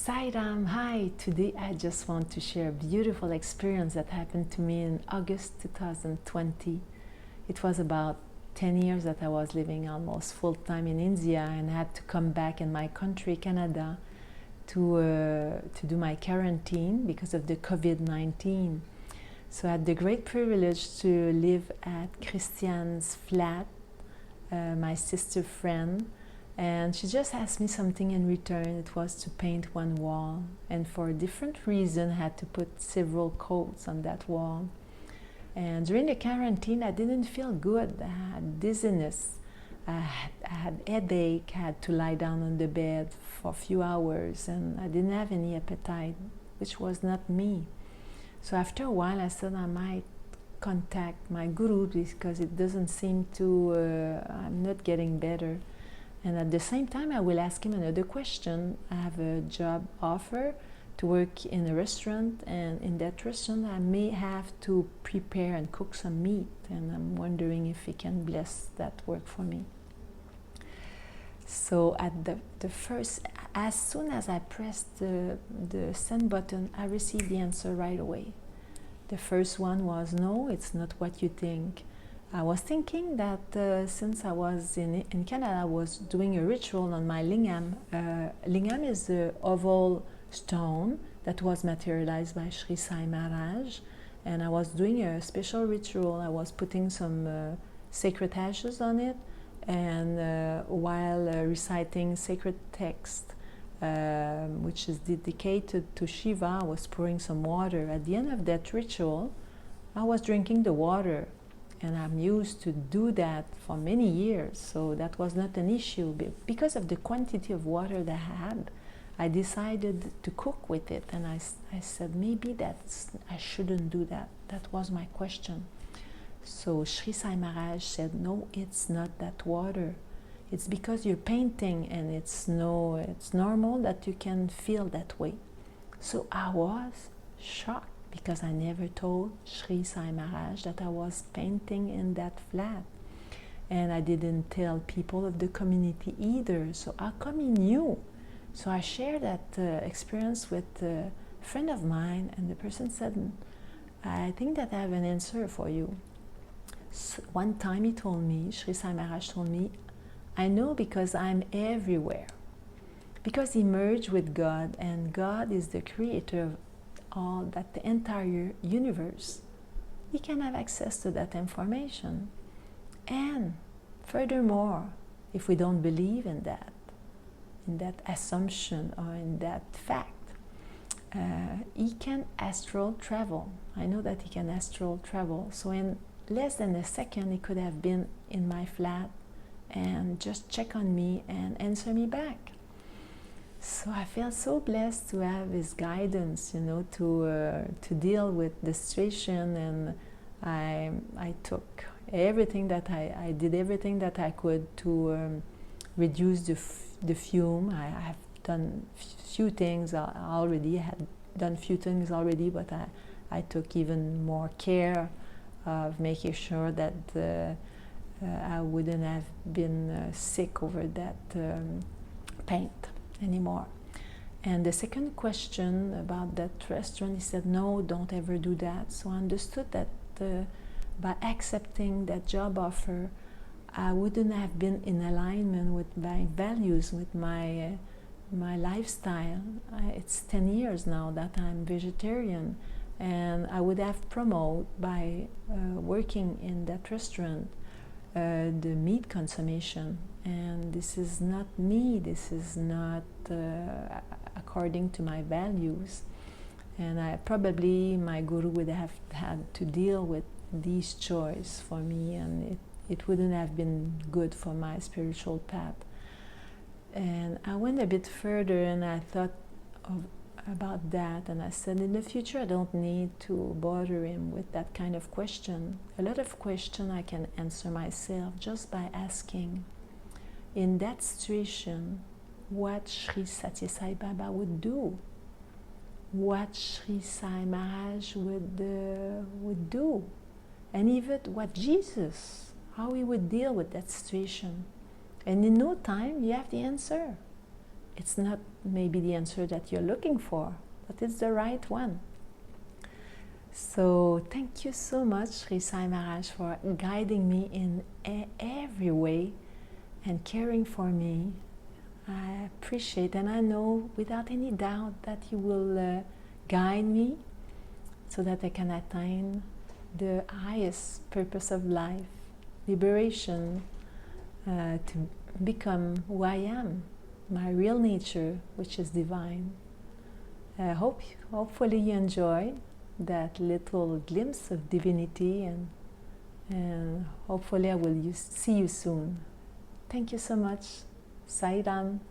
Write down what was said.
Sairam, hi! Today I just want to share a beautiful experience that happened to me in August 2020. It was about 10 years that I was living almost full-time in India and had to come back in my country, Canada, to do my quarantine because of the COVID-19. So I had the great privilege to live at Christiane's flat, my sister's friend, and she just asked me something in return. It was to paint one wall, and for a different reason I had to put several coats on that wall. And during the quarantine I didn't feel good. I had dizziness, I had headache, I had to lie down on the bed for a few hours, and I didn't have any appetite, which was not me. So after a while I said I might contact my guru because it doesn't seem to, I'm not getting better. And at the same time, I will ask him another question. I have a job offer to work in a restaurant, and in that restaurant I may have to prepare and cook some meat, and I'm wondering if he can bless that work for me. So at the first, as soon as I pressed the send button, I received the answer right away. The first one was, no, it's not what you think. I was thinking that since I was in Canada, I was doing a ritual on my lingam. Lingam is the oval stone that was materialized by Sri Sai Maharaj, and I was doing a special ritual. I was putting some sacred ashes on it, and while reciting sacred text, which is dedicated to Shiva, I was pouring some water. At the end of that ritual, I was drinking the water. And I'm used to do that for many years, so that was not an issue. Because of the quantity of water that I had, I decided to cook with it, and I said maybe I shouldn't do that. That was my question. So Sri Sai Maharaj said, no, it's not that water. It's because you're painting, and it's normal that you can feel that way. So I was shocked, because I never told Sri Sai Maharaj that I was painting in that flat. And I didn't tell people of the community either, so how come he knew? So I shared that experience with a friend of mine, and the person said, I think that I have an answer for you. So one time he told me, Sri Sai Maharaj told me, I know because I'm everywhere. Because he merged with God, and God is the creator of all that, the entire universe. He can have access to that information. And furthermore, if we don't believe in that assumption or in that fact, he can astral travel. I know that he can astral travel. So in less than a second, he could have been in my flat and just check on me and answer me back. So I felt so blessed to have his guidance, to deal with the situation, and I took everything that I did everything that I could to reduce the fume. I have done few things already. I had done few things already, but I took even more care of making sure that I wouldn't have been sick over that paint anymore. And the second question about that restaurant, he said, no, don't ever do that. So I understood that by accepting that job offer, I wouldn't have been in alignment with my values, with my lifestyle. It's 10 years now that I'm vegetarian, and I would have promoted by working in that restaurant the meat consumption, and this is not me, this is not according to my values, and my guru would have had to deal with these choices for me, and it wouldn't have been good for my spiritual path. And I went a bit further, and I thought about that, and I said, in the future I don't need to bother him with that kind of question. A lot of questions I can answer myself just by asking, in that situation, what Sri Satya Sai Baba would do, what Sri Sai Maharaj would do, and even what Jesus, how he would deal with that situation. And in no time you have the answer. it's not maybe the answer that you're looking for, but it's the right one. So thank you so much, Sri Sai Maharaj, for guiding me in every way and caring for me. I appreciate, and I know without any doubt that you will guide me so that I can attain the highest purpose of life, liberation, to become who I am, my real nature, which is divine. Hopefully you enjoy that little glimpse of divinity, and hopefully I will see you soon. Thank you so much. Sai Ram.